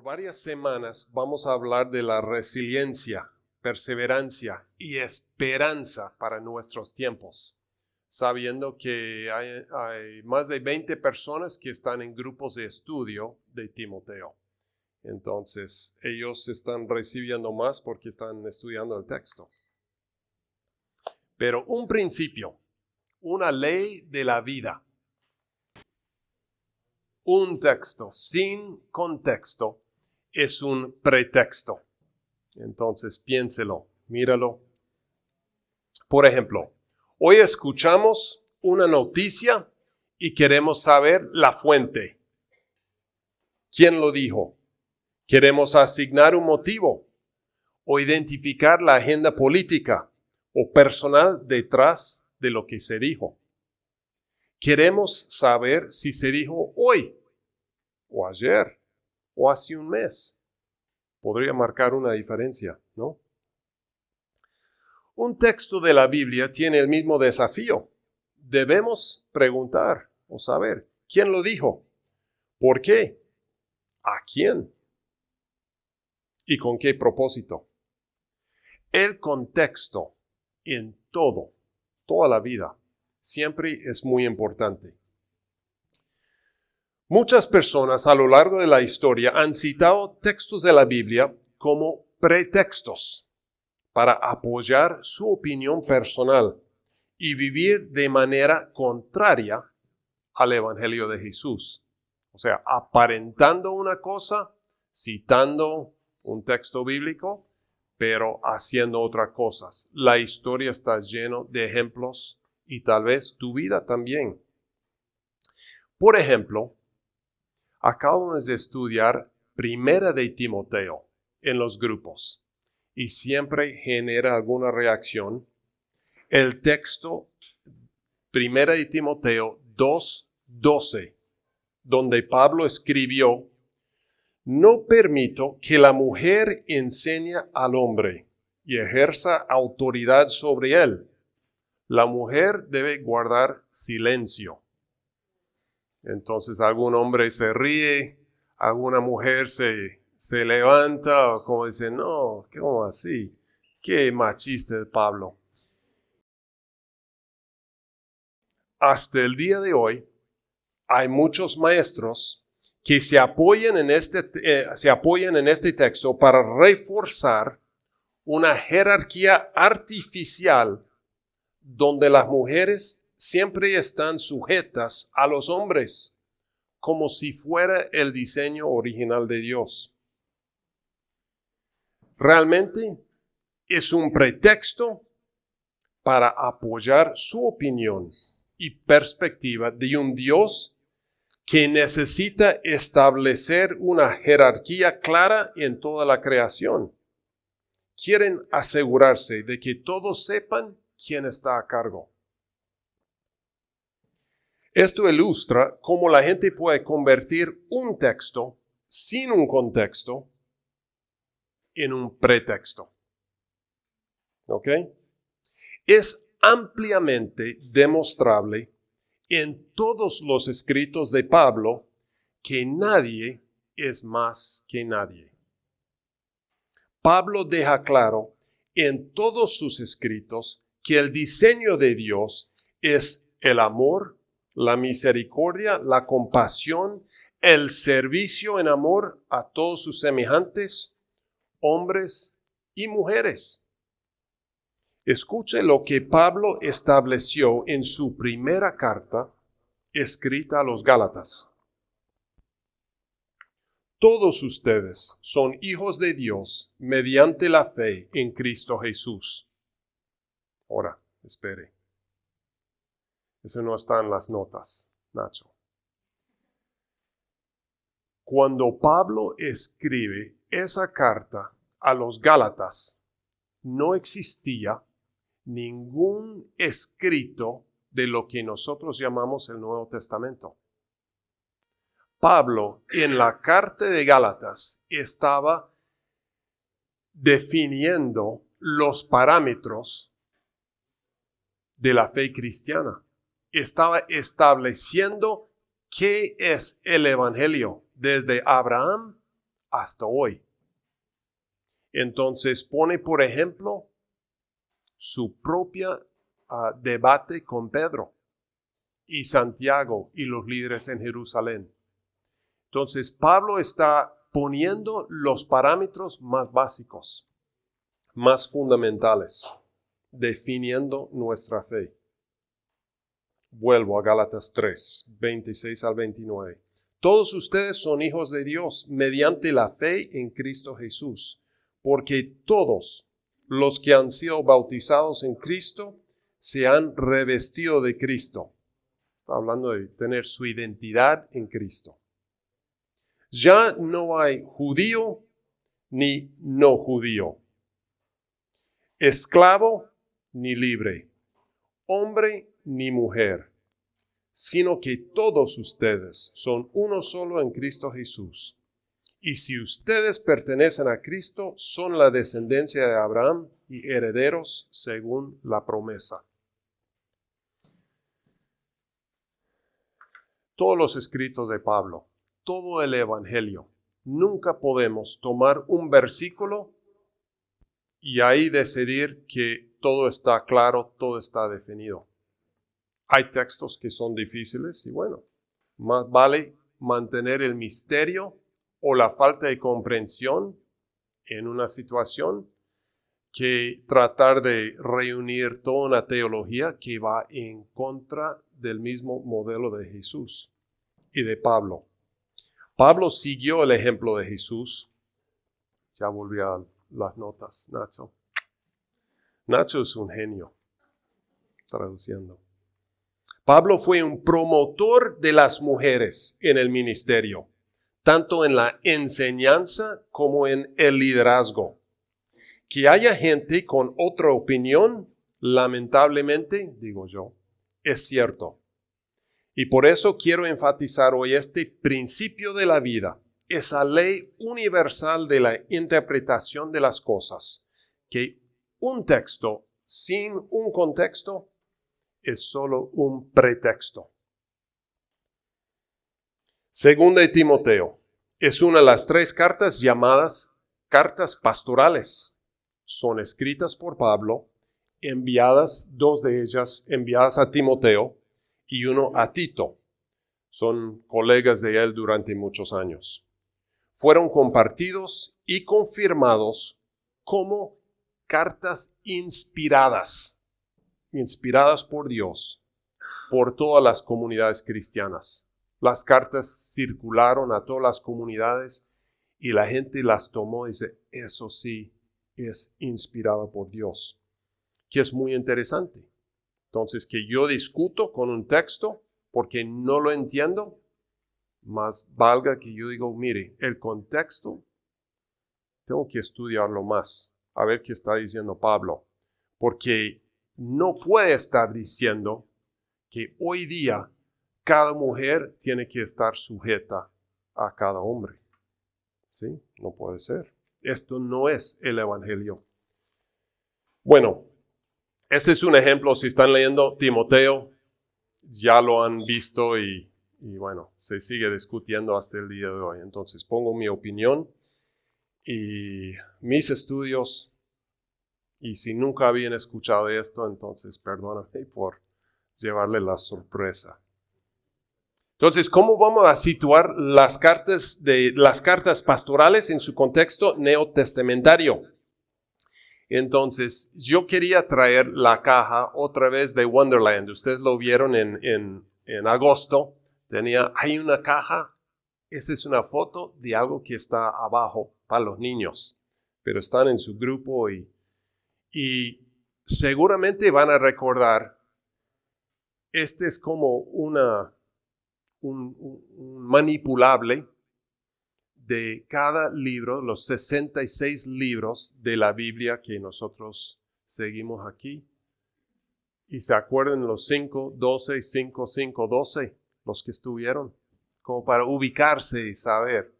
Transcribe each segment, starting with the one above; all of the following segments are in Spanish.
Por varias semanas vamos a hablar de la resiliencia, perseverancia y esperanza para nuestros tiempos, sabiendo que hay más de 20 personas que están en grupos de estudio de Timoteo. Entonces, ellos están recibiendo más porque están estudiando el texto. Pero un principio, una ley de la vida. Un texto sin contexto es un pretexto. Entonces piénselo, míralo. Por ejemplo, hoy escuchamos una noticia y queremos saber la fuente. ¿Quién lo dijo? Queremos asignar un motivo o identificar la agenda política o personal detrás de lo que se dijo. Queremos saber si se dijo hoy o ayer o hace un mes. Podría marcar una diferencia, ¿no? Un texto de la Biblia tiene el mismo desafío. Debemos preguntar o saber quién lo dijo, por qué, a quién y con qué propósito. El contexto en toda la vida, siempre es muy importante. Muchas personas a lo largo de la historia han citado textos de la Biblia como pretextos para apoyar su opinión personal y vivir de manera contraria al Evangelio de Jesús. O sea, aparentando una cosa, citando un texto bíblico, pero haciendo otras cosas. La historia está llena de ejemplos y tal vez tu vida también. Por ejemplo, acabamos de estudiar Primera de Timoteo en los grupos y siempre genera alguna reacción. El texto Primera de Timoteo 2:12, donde Pablo escribió: no permito que la mujer enseñe al hombre y ejerza autoridad sobre él. La mujer debe guardar silencio. Entonces algún hombre se ríe, alguna mujer se levanta, o como dice, no, ¿cómo así? Qué machista es Pablo. Hasta el día de hoy hay muchos maestros que se apoyan en este texto para reforzar una jerarquía artificial donde las mujeres siempre están sujetas a los hombres, como si fuera el diseño original de Dios. Realmente es un pretexto para apoyar su opinión y perspectiva de un Dios que necesita establecer una jerarquía clara en toda la creación. Quieren asegurarse de que todos sepan quién está a cargo. Esto ilustra cómo la gente puede convertir un texto sin un contexto en un pretexto. ¿Ok? Es ampliamente demostrable en todos los escritos de Pablo que nadie es más que nadie. Pablo deja claro en todos sus escritos que el diseño de Dios es el amor, la misericordia, la compasión, el servicio en amor a todos sus semejantes, hombres y mujeres. Escuche lo que Pablo estableció en su primera carta escrita a los Gálatas. Todos ustedes son hijos de Dios mediante la fe en Cristo Jesús. Ahora, espere. Eso no está en las notas, Nacho. Cuando Pablo escribe esa carta a los Gálatas, no existía ningún escrito de lo que nosotros llamamos el Nuevo Testamento. Pablo en la carta de Gálatas estaba definiendo los parámetros de la fe cristiana. Estaba estableciendo qué es el Evangelio desde Abraham hasta hoy. Entonces pone, por ejemplo, su propia debate con Pedro y Santiago y los líderes en Jerusalén. Entonces Pablo está poniendo los parámetros más básicos, más fundamentales, definiendo nuestra fe. Vuelvo a Gálatas 3, 26 al 29. Todos ustedes son hijos de Dios mediante la fe en Cristo Jesús, porque todos los que han sido bautizados en Cristo se han revestido de Cristo. Está hablando de tener su identidad en Cristo. Ya no hay judío ni no judío, esclavo ni libre, hombre ni mujer, sino que todos ustedes son uno solo en Cristo Jesús. Y si ustedes pertenecen a Cristo, son la descendencia de Abraham y herederos según la promesa. Todos los escritos de Pablo, todo el Evangelio, nunca podemos tomar un versículo y ahí decidir que todo está claro, todo está definido. Hay textos que son difíciles y bueno, más vale mantener el misterio o la falta de comprensión en una situación que tratar de reunir toda una teología que va en contra del mismo modelo de Jesús y de Pablo. Pablo siguió el ejemplo de Jesús. Ya volví a las notas, Nacho. Nacho es un genio, traduciendo. Pablo fue un promotor de las mujeres en el ministerio, tanto en la enseñanza como en el liderazgo. Que haya gente con otra opinión, lamentablemente, digo yo, es cierto. Y por eso quiero enfatizar hoy este principio de la vida, esa ley universal de la interpretación de las cosas, que un texto sin un contexto es solo un pretexto. Segunda de Timoteo es una de las 3 cartas llamadas cartas pastorales. Son escritas por Pablo, enviadas, 2 de ellas enviadas a Timoteo y 1 a Tito. Son colegas de él durante muchos años. Fueron compartidos y confirmados como cartas inspiradas por Dios, por todas las comunidades cristianas. Las cartas circularon a todas las comunidades y la gente las tomó y dice, eso sí es inspirado por Dios, que es muy interesante. Entonces, que yo discuto con un texto porque no lo entiendo, más valga que yo digo, mire, el contexto, tengo que estudiarlo más, a ver qué está diciendo Pablo, porque no puede estar diciendo que hoy día cada mujer tiene que estar sujeta a cada hombre. ¿Sí? No puede ser. Esto no es el Evangelio. Bueno, este es un ejemplo. Si están leyendo Timoteo, ya lo han visto y bueno, se sigue discutiendo hasta el día de hoy. Entonces pongo mi opinión y mis estudios. Y si nunca habían escuchado esto, entonces perdóname por llevarle la sorpresa. Entonces, ¿cómo vamos a situar las cartas pastorales en su contexto neotestamentario? Entonces, yo quería traer la caja otra vez de Wonderland. Ustedes lo vieron en agosto. Hay una caja. Esa es una foto de algo que está abajo para los niños. Pero están en su grupo y seguramente van a recordar, este es como un manipulable de cada libro, los 66 libros de la Biblia que nosotros seguimos aquí. Y se acuerdan los 5, 12, 5, 5, 12, los que estuvieron, como para ubicarse y saber.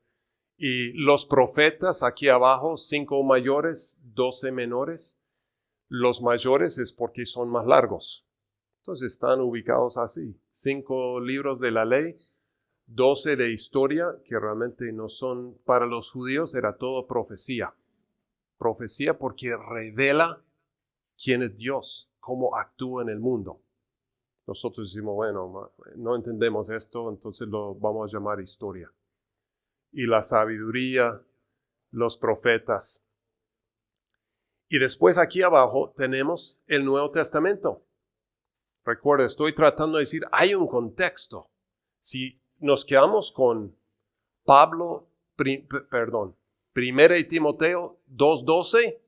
Y los profetas aquí abajo, 5 mayores, 12 menores. Los mayores es porque son más largos. Entonces están ubicados así. 5 libros de la ley, 12 de historia que realmente no son, para los judíos era todo profecía. Profecía porque revela quién es Dios, cómo actúa en el mundo. Nosotros decimos, bueno, no entendemos esto, entonces lo vamos a llamar historia. Y la sabiduría, los profetas. Y después aquí abajo tenemos el Nuevo Testamento. Recuerda, estoy tratando de decir, hay un contexto. Si nos quedamos con Pablo, Primera de Timoteo 2:12,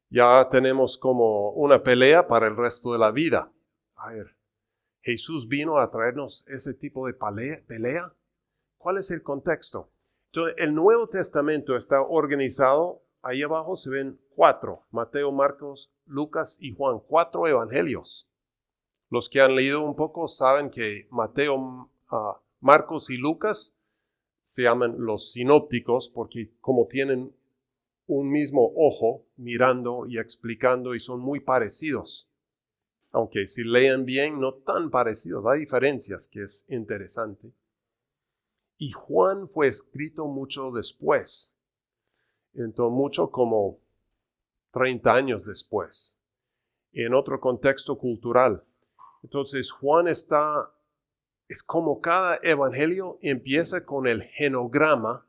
ya tenemos como una pelea para el resto de la vida. A ver, Jesús vino a traernos ese tipo de pelea. ¿Cuál es el contexto? Entonces, el Nuevo Testamento está organizado, ahí abajo se ven 4, Mateo, Marcos, Lucas y Juan, 4 evangelios. Los que han leído un poco saben que Mateo, Marcos y Lucas se llaman los sinópticos porque como tienen un mismo ojo mirando y explicando y son muy parecidos. Aunque si leen bien, no tan parecidos, hay diferencias que es interesante. Y Juan fue escrito mucho después, entonces mucho como 30 años después, en otro contexto cultural. Entonces Juan es como cada evangelio empieza con el genograma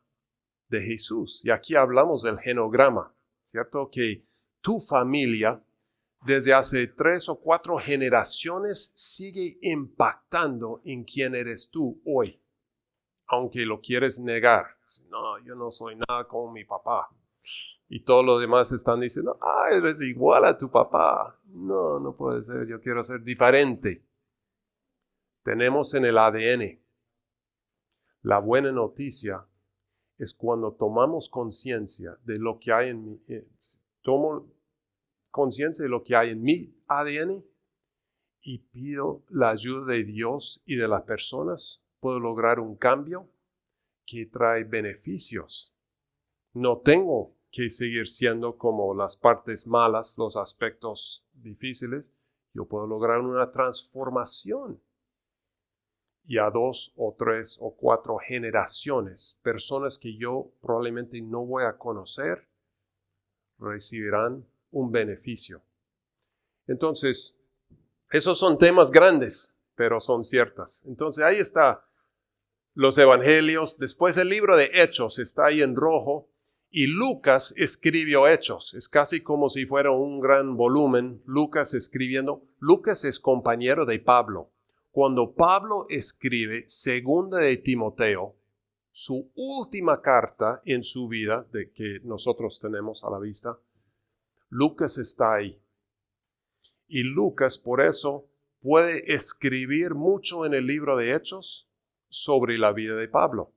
de Jesús. Y aquí hablamos del genograma, ¿cierto? Que tu familia desde hace 3 o 4 generaciones sigue impactando en quién eres tú hoy. Aunque lo quieres negar. No, yo no soy nada como mi papá. Y todos los demás están diciendo, eres igual a tu papá. No, no puede ser, yo quiero ser diferente. Tenemos en el ADN. La buena noticia es cuando tomamos conciencia de lo que hay en mí. Tomo conciencia de lo que hay en mi ADN y pido la ayuda de Dios y de las personas. Puedo lograr un cambio que trae beneficios. No tengo que seguir siendo como las partes malas, los aspectos difíciles. Yo puedo lograr una transformación. Y a 2 o 3 o 4 generaciones, personas que yo probablemente no voy a conocer, recibirán un beneficio. Entonces, esos son temas grandes, pero son ciertas. Entonces, ahí está los evangelios. Después el libro de Hechos está ahí en rojo. Y Lucas escribió Hechos. Es casi como si fuera un gran volumen. Lucas escribiendo. Lucas es compañero de Pablo. Cuando Pablo escribe Segunda de Timoteo, su última carta en su vida, de que nosotros tenemos a la vista, Lucas está ahí. Y Lucas, por eso, puede escribir mucho en el libro de Hechos sobre la vida de Pablo,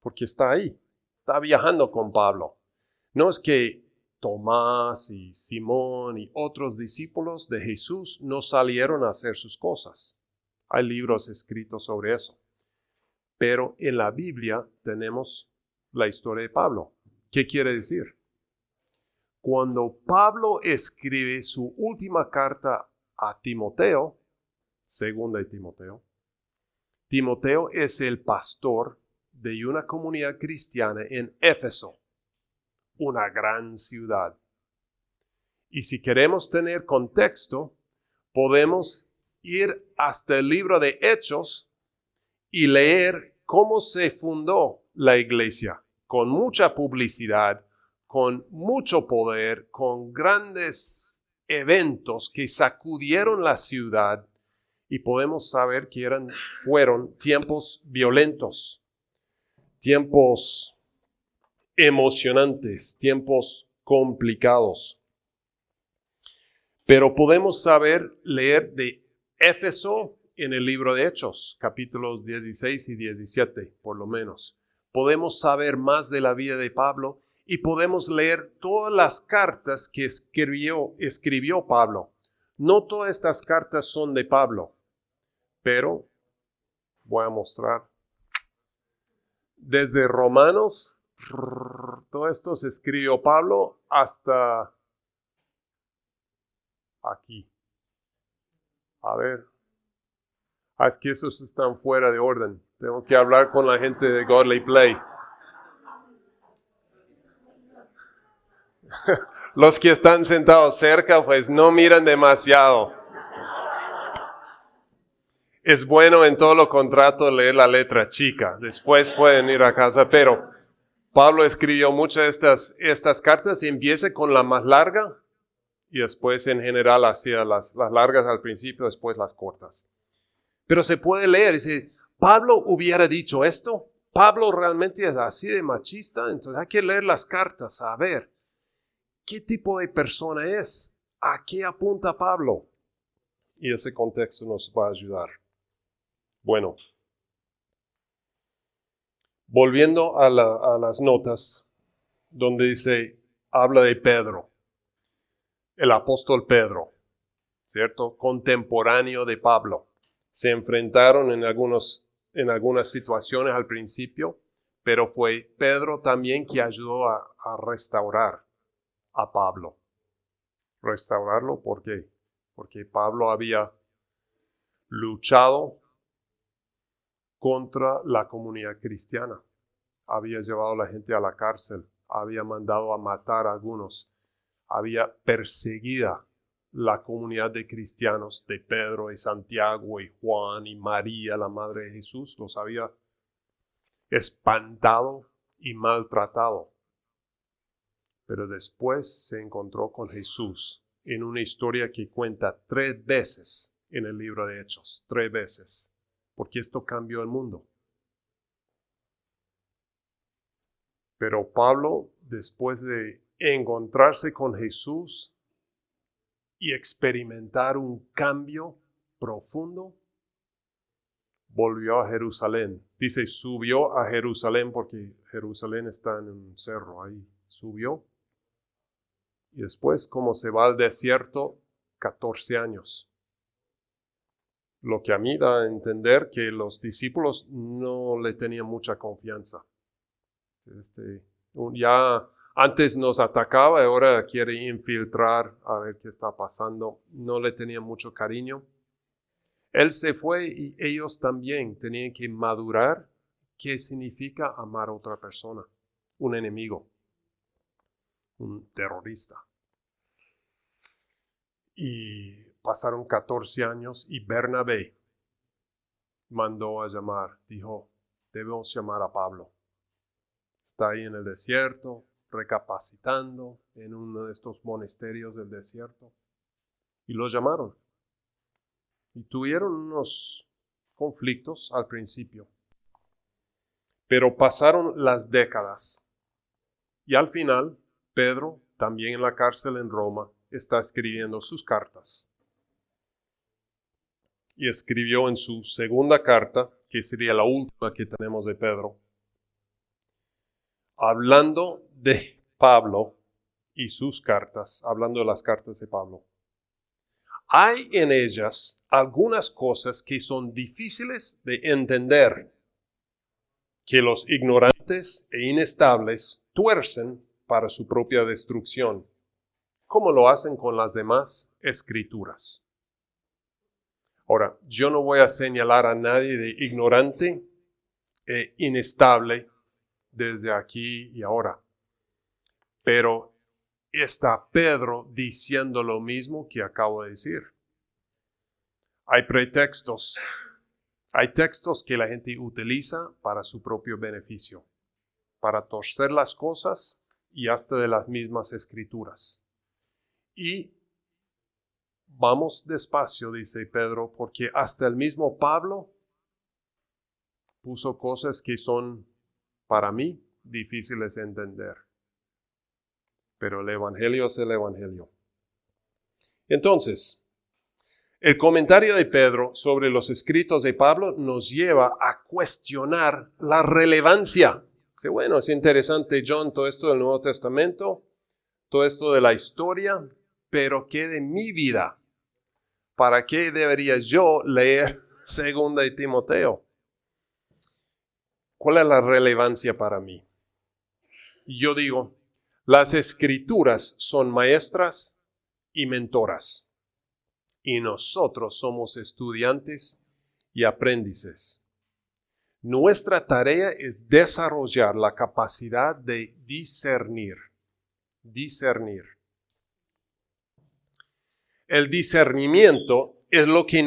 porque está ahí, está viajando con Pablo. No es que Tomás y Simón y otros discípulos de Jesús no salieron a hacer sus cosas. Hay libros escritos sobre eso. Pero en la Biblia tenemos la historia de Pablo. ¿Qué quiere decir? Cuando Pablo escribe su última carta a Timoteo, segunda de Timoteo, Timoteo es el pastor de una comunidad cristiana en Éfeso, una gran ciudad. Y si queremos tener contexto, podemos ir hasta el libro de Hechos y leer cómo se fundó la iglesia, con mucha publicidad, con mucho poder, con grandes eventos que sacudieron la ciudad y podemos saber que fueron tiempos violentos, tiempos emocionantes, tiempos complicados. Pero podemos leer de Éfeso en el libro de Hechos, capítulos 16 y 17, por lo menos. Podemos saber más de la vida de Pablo y podemos leer todas las cartas que escribió Pablo. No todas estas cartas son de Pablo, pero voy a mostrar. Desde Romanos, todo esto se escribió Pablo hasta aquí. A ver. Es que esos están fuera de orden. Tengo que hablar con la gente de Godly Play. Los que están sentados cerca, pues no miran demasiado. Es bueno en todo lo contrato leer la letra chica. Después pueden ir a casa, pero Pablo escribió muchas de estas cartas y empieza con la más larga y después en general hacía las largas al principio, después las cortas. Pero se puede leer, dice, Pablo hubiera dicho esto. Pablo realmente es así de machista, entonces hay que leer las cartas a ver qué tipo de persona es, a qué apunta Pablo. Y ese contexto nos va a ayudar. Bueno, volviendo a las notas, donde dice, habla de Pedro, el apóstol Pedro, ¿cierto? Contemporáneo de Pablo. Se enfrentaron en algunas situaciones al principio, pero fue Pedro también que ayudó a restaurar a Pablo. Restaurarlo, ¿por qué? Porque Pablo había luchado contra la comunidad cristiana. Había llevado a la gente a la cárcel, había mandado a matar a algunos, había perseguido la comunidad de cristianos de Pedro y Santiago y Juan y María, la madre de Jesús, los había espantado y maltratado. Pero después se encontró con Jesús en una historia que cuenta 3 veces en el libro de Hechos, 3 veces, porque esto cambió el mundo. Pero Pablo, después de encontrarse con Jesús y experimentar un cambio profundo, volvió a Jerusalén. Dice, subió a Jerusalén porque Jerusalén está en un cerro ahí. Subió. Y después, como se va al desierto, 14 años. Lo que a mí da a entender que los discípulos no le tenían mucha confianza. Ya antes nos atacaba y ahora quiere infiltrar a ver qué está pasando. No le tenían mucho cariño. Él se fue y ellos también tenían que madurar qué significa amar a otra persona, un enemigo, un terrorista. Y pasaron 14 años y Bernabé mandó a llamar, dijo, debemos llamar a Pablo. Está ahí en el desierto, recapacitando en uno de estos monasterios del desierto. Y lo llamaron. Y tuvieron unos conflictos al principio. Pero pasaron las décadas. Y al final, Pedro, también en la cárcel en Roma, está escribiendo sus cartas. Y escribió en su segunda carta, que sería la última que tenemos de Pedro, hablando de Pablo y sus cartas, hablando de las cartas de Pablo. Hay en ellas algunas cosas que son difíciles de entender, que los ignorantes e inestables tuercen para su propia destrucción, como lo hacen con las demás escrituras. Ahora, yo no voy a señalar a nadie de ignorante e inestable desde aquí y ahora, pero está Pedro diciendo lo mismo que acabo de decir. Hay pretextos, hay textos que la gente utiliza para su propio beneficio, para torcer las cosas y hasta de las mismas escrituras. Y vamos despacio, dice Pedro, porque hasta el mismo Pablo puso cosas que son para mí difíciles de entender. Pero el Evangelio es el Evangelio. Entonces, el comentario de Pedro sobre los escritos de Pablo nos lleva a cuestionar la relevancia. Dice, bueno, es interesante, John, todo esto del Nuevo Testamento, todo esto de la historia, pero ¿qué de mi vida? ¿Para qué debería yo leer 2 de Timoteo? ¿Cuál es la relevancia para mí? Yo digo, las escrituras son maestras y mentoras. Y nosotros somos estudiantes y aprendices. Nuestra tarea es desarrollar la capacidad de discernir. Discernir. El discernimiento es lo que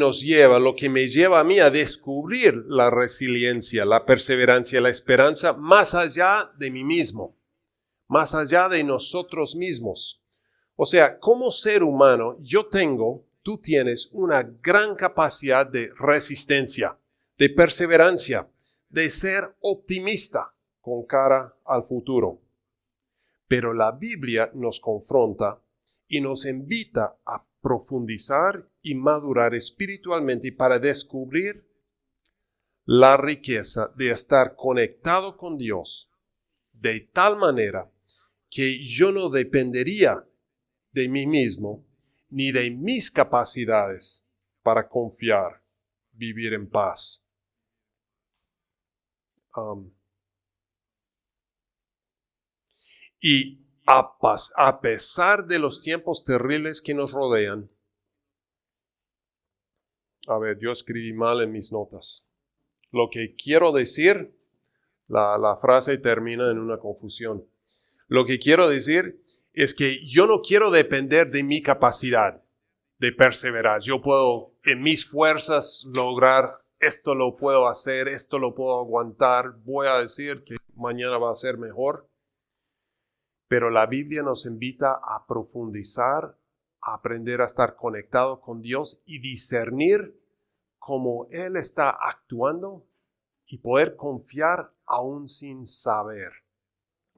me lleva a mí a descubrir la resiliencia, la perseverancia, la esperanza más allá de mí mismo, más allá de nosotros mismos. O sea, como ser humano, tú tienes una gran capacidad de resistencia, de perseverancia, de ser optimista con cara al futuro. Pero la Biblia nos confronta y nos invita a profundizar y madurar espiritualmente para descubrir la riqueza de estar conectado con Dios de tal manera que yo no dependería de mí mismo ni de mis capacidades para confiar, vivir en paz. Y a pesar de los tiempos terribles que nos rodean, yo escribí mal en mis notas. Lo que quiero decir, la frase termina en una confusión. Lo que quiero decir es que yo no quiero depender de mi capacidad de perseverar. Yo puedo en mis fuerzas lograr esto, lo puedo hacer, esto lo puedo aguantar. Voy a decir que mañana va a ser mejor. Pero la Biblia nos invita a profundizar, a aprender a estar conectado con Dios y discernir cómo Él está actuando y poder confiar aún sin saber,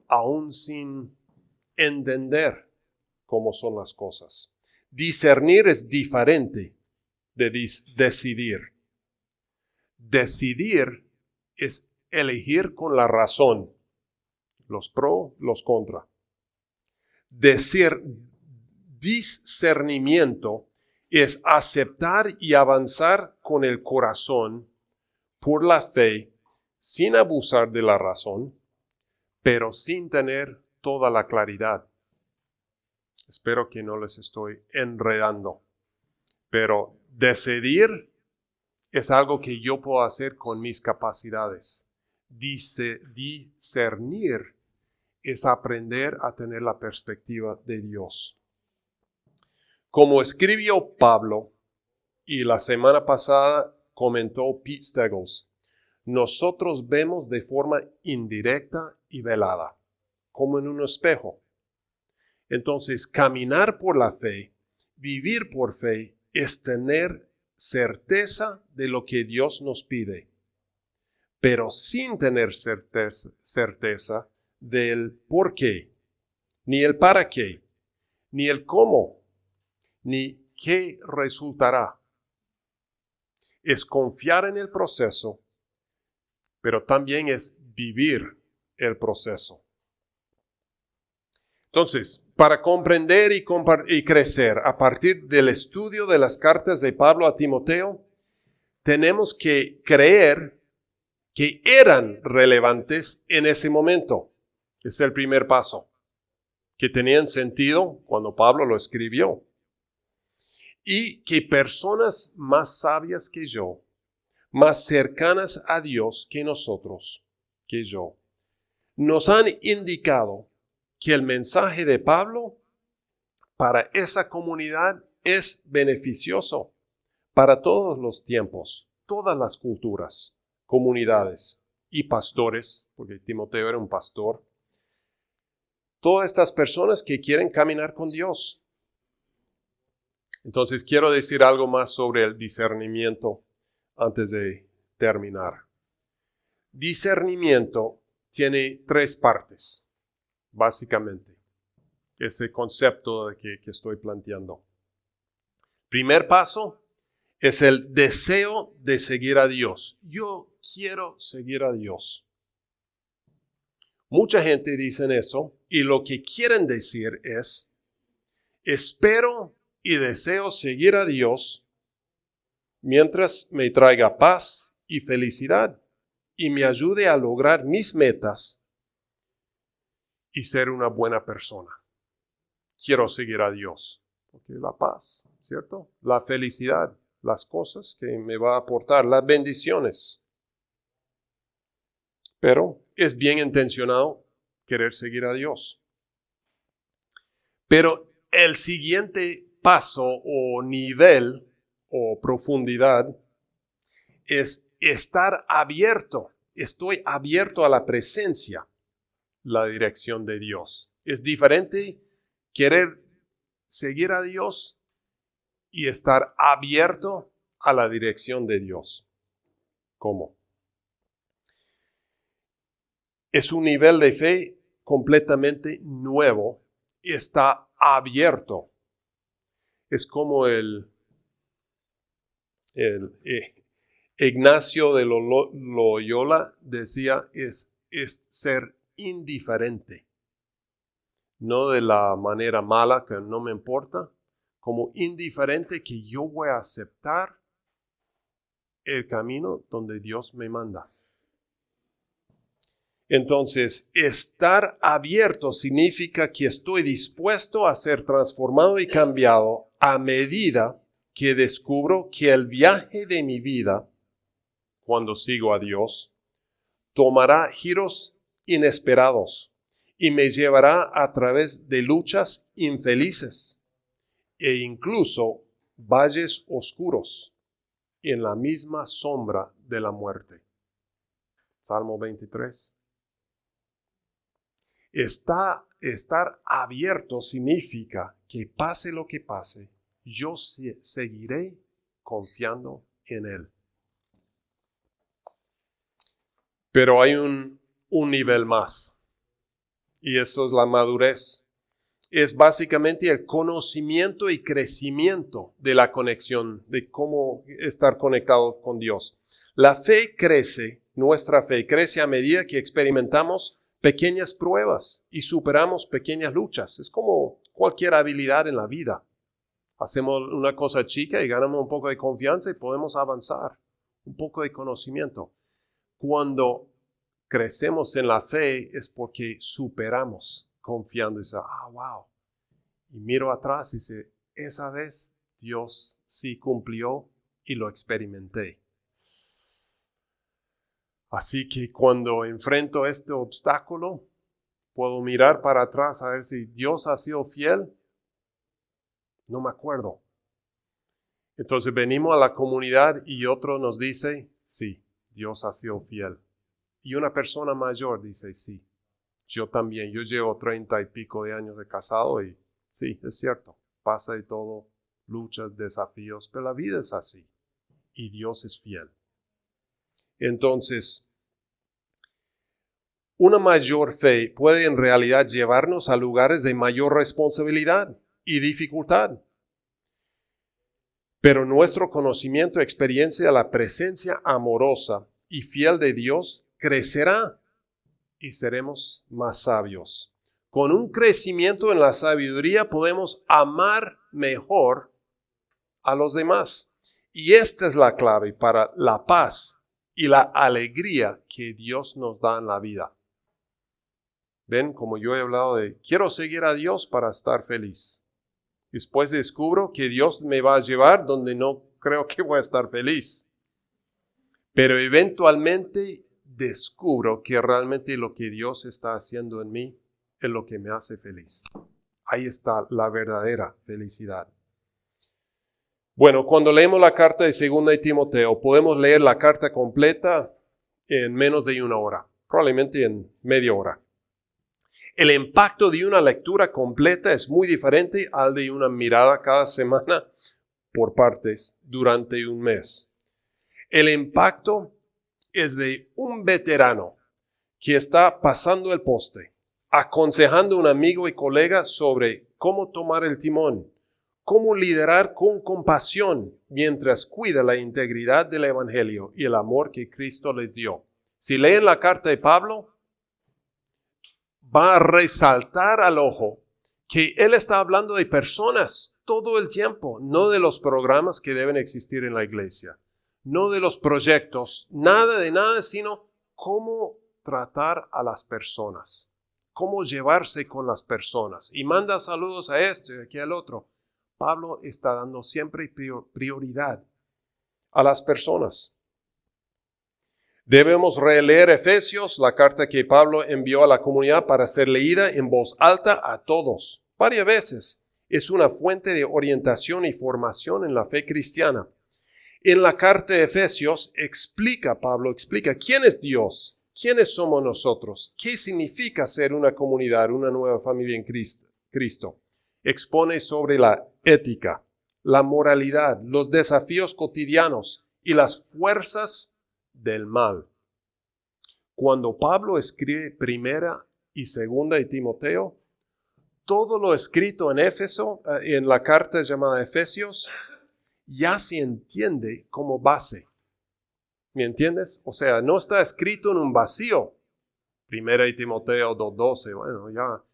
aún sin entender cómo son las cosas. Discernir es diferente de decidir. Decidir es elegir con la razón, los pro, los contra. Discernimiento es aceptar y avanzar con el corazón por la fe, sin abusar de la razón, pero sin tener toda la claridad. Espero que no les estoy enredando, pero decidir es algo que yo puedo hacer con mis capacidades. Discernir es aprender a tener la perspectiva de Dios. Como escribió Pablo, y la semana pasada comentó Pete Steggles, nosotros vemos de forma indirecta y velada, como en un espejo. Entonces, caminar por la fe, vivir por fe, es tener certeza de lo que Dios nos pide, pero sin tener certeza del por qué, ni el para qué, ni el cómo, ni qué resultará. Es confiar en el proceso, pero también es vivir el proceso. Entonces, para comprender y crecer a partir del estudio de las cartas de Pablo a Timoteo, tenemos que creer que eran relevantes en ese momento. Es el primer paso, que tenían sentido cuando Pablo lo escribió. Y que personas más sabias que yo, más cercanas a Dios que nosotros, que yo, nos han indicado que el mensaje de Pablo para esa comunidad es beneficioso para todos los tiempos, todas las culturas, comunidades y pastores, porque Timoteo era un pastor. Todas estas personas que quieren caminar con Dios. Entonces quiero decir algo más sobre el discernimiento antes de terminar. Discernimiento tiene 3 partes, básicamente, ese concepto que estoy planteando. Primer paso es el deseo de seguir a Dios. Yo quiero seguir a Dios. Mucha gente dice eso y lo que quieren decir es, espero y deseo seguir a Dios mientras me traiga paz y felicidad y me ayude a lograr mis metas y ser una buena persona. Quiero seguir a Dios, porque la paz, ¿cierto? La felicidad, las cosas que me va a aportar, las bendiciones. Pero es bien intencionado querer seguir a Dios. Pero el siguiente paso o nivel o profundidad es estar abierto. Estoy abierto a la presencia, la dirección de Dios. Es diferente querer seguir a Dios y estar abierto a la dirección de Dios. ¿Cómo? Es un nivel de fe completamente nuevo. Está abierto. Es como el Ignacio de Loyola decía, es ser indiferente. No de la manera mala que no me importa, como indiferente que yo voy a aceptar el camino donde Dios me manda. Entonces, estar abierto significa que estoy dispuesto a ser transformado y cambiado a medida que descubro que el viaje de mi vida, cuando sigo a Dios, tomará giros inesperados y me llevará a través de luchas infelices e incluso valles oscuros en la misma sombra de la muerte. Salmo 23. Estar abierto significa que pase lo que pase, yo seguiré confiando en Él. Pero hay un nivel más, y eso es la madurez. Es básicamente el conocimiento y crecimiento de la conexión, de cómo estar conectado con Dios. La fe crece, nuestra fe crece a medida que experimentamos pequeñas pruebas y superamos pequeñas luchas. Es como cualquier habilidad en la vida. Hacemos una cosa chica y ganamos un poco de confianza y podemos avanzar, un poco de conocimiento. Cuando crecemos en la fe es porque superamos confiando y dice, wow. Y miro atrás y dice, esa vez Dios sí cumplió y lo experimenté. Así que cuando enfrento este obstáculo, puedo mirar para atrás a ver si Dios ha sido fiel. No me acuerdo. Entonces venimos a la comunidad y otro nos dice, sí, Dios ha sido fiel. Y una persona mayor dice, sí, yo también. Yo llevo 30 y pico de años de casado y sí, es cierto, pasa de todo, luchas, desafíos, pero la vida es así y Dios es fiel. Entonces, una mayor fe puede en realidad llevarnos a lugares de mayor responsabilidad y dificultad. Pero nuestro conocimiento, experiencia, la presencia amorosa y fiel de Dios crecerá y seremos más sabios. Con un crecimiento en la sabiduría podemos amar mejor a los demás. Y esta es la clave para la paz y la alegría que Dios nos da en la vida. Ven, como yo he hablado de, quiero seguir a Dios para estar feliz. Después descubro que Dios me va a llevar donde no creo que voy a estar feliz. Pero eventualmente descubro que realmente lo que Dios está haciendo en mí es lo que me hace feliz. Ahí está la verdadera felicidad. Bueno, cuando leemos la carta de 2 de Timoteo, podemos leer la carta completa en menos de una hora, probablemente en media hora. El impacto de una lectura completa es muy diferente al de una mirada cada semana por partes durante un mes. El impacto es de un veterano que está pasando el poste, aconsejando a un amigo y colega sobre cómo tomar el timón, cómo liderar con compasión mientras cuida la integridad del Evangelio y el amor que Cristo les dio. Si leen la carta de Pablo, va a resaltar al ojo que él está hablando de personas todo el tiempo, no de los programas que deben existir en la iglesia, no de los proyectos, nada de nada, sino cómo tratar a las personas, cómo llevarse con las personas. Y manda saludos a este y aquí al otro. Pablo está dando siempre prioridad a las personas. Debemos releer Efesios, la carta que Pablo envió a la comunidad para ser leída en voz alta a todos, varias veces. Es una fuente de orientación y formación en la fe cristiana. En la carta de Efesios Pablo explica quién es Dios, quiénes somos nosotros, qué significa ser una comunidad, una nueva familia en Cristo. Expone sobre la ética, la moralidad, los desafíos cotidianos y las fuerzas del mal. Cuando Pablo escribe primera y segunda de Timoteo, todo lo escrito en Éfeso, en la carta llamada Efesios, ya se entiende como base. ¿Me entiendes? O sea, no está escrito en un vacío. Primera de Timoteo 2:12, bueno, ya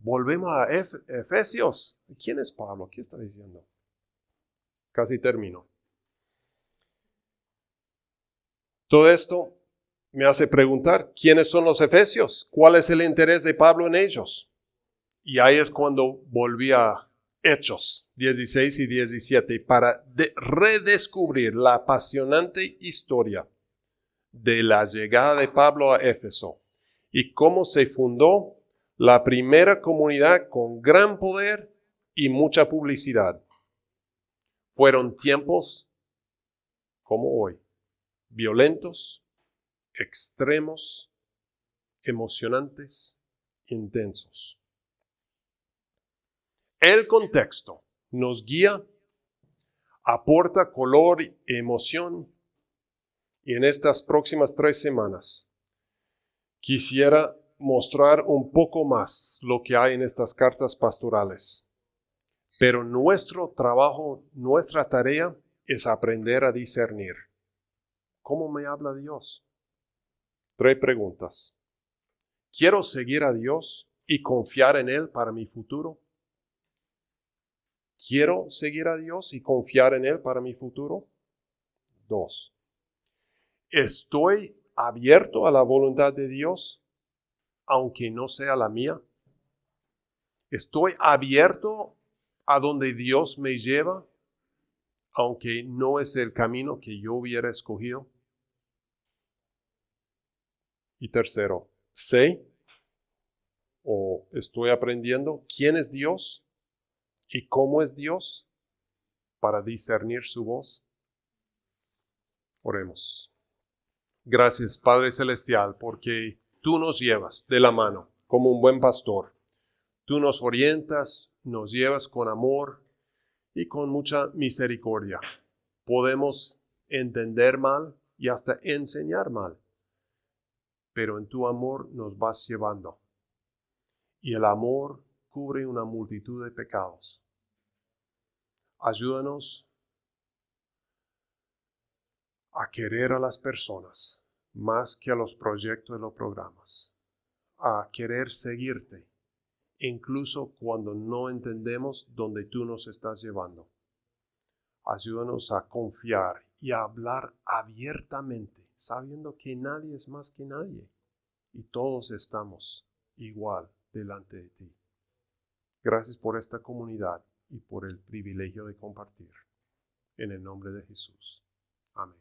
volvemos a Efesios. ¿Quién es Pablo? ¿Qué está diciendo? Casi termino. Todo esto me hace preguntar, ¿quiénes son los efesios? ¿Cuál es el interés de Pablo en ellos? Y ahí es cuando volví a Hechos 16 y 17 para redescubrir la apasionante historia de la llegada de Pablo a Éfeso y cómo se fundó la primera comunidad con gran poder y mucha publicidad. Fueron tiempos como hoy, violentos, extremos, emocionantes, intensos. El contexto nos guía, aporta color y emoción, y en estas próximas 3 semanas quisiera mostrar un poco más lo que hay en estas cartas pastorales. Pero nuestro trabajo, nuestra tarea es aprender a discernir. ¿Cómo me habla Dios? 3 preguntas. ¿Quiero seguir a Dios y confiar en Él para mi futuro? ¿Quiero seguir a Dios y confiar en Él para mi futuro? 2. ¿Estoy abierto a la voluntad de Dios, aunque no sea la mía? ¿Estoy abierto a donde Dios me lleva, aunque no es el camino que yo hubiera escogido? Y tercero, ¿sé o estoy aprendiendo quién es Dios y cómo es Dios para discernir su voz? Oremos. Gracias, Padre Celestial, porque tú nos llevas de la mano como un buen pastor. Tú nos orientas, nos llevas con amor y con mucha misericordia. Podemos entender mal y hasta enseñar mal, pero en tu amor nos vas llevando. Y el amor cubre una multitud de pecados. Ayúdanos a querer a las personas más que a los proyectos y los programas, a querer seguirte, incluso cuando no entendemos dónde tú nos estás llevando. Ayúdanos a confiar y a hablar abiertamente, sabiendo que nadie es más que nadie y todos estamos igual delante de ti. Gracias por esta comunidad y por el privilegio de compartir. En el nombre de Jesús. Amén.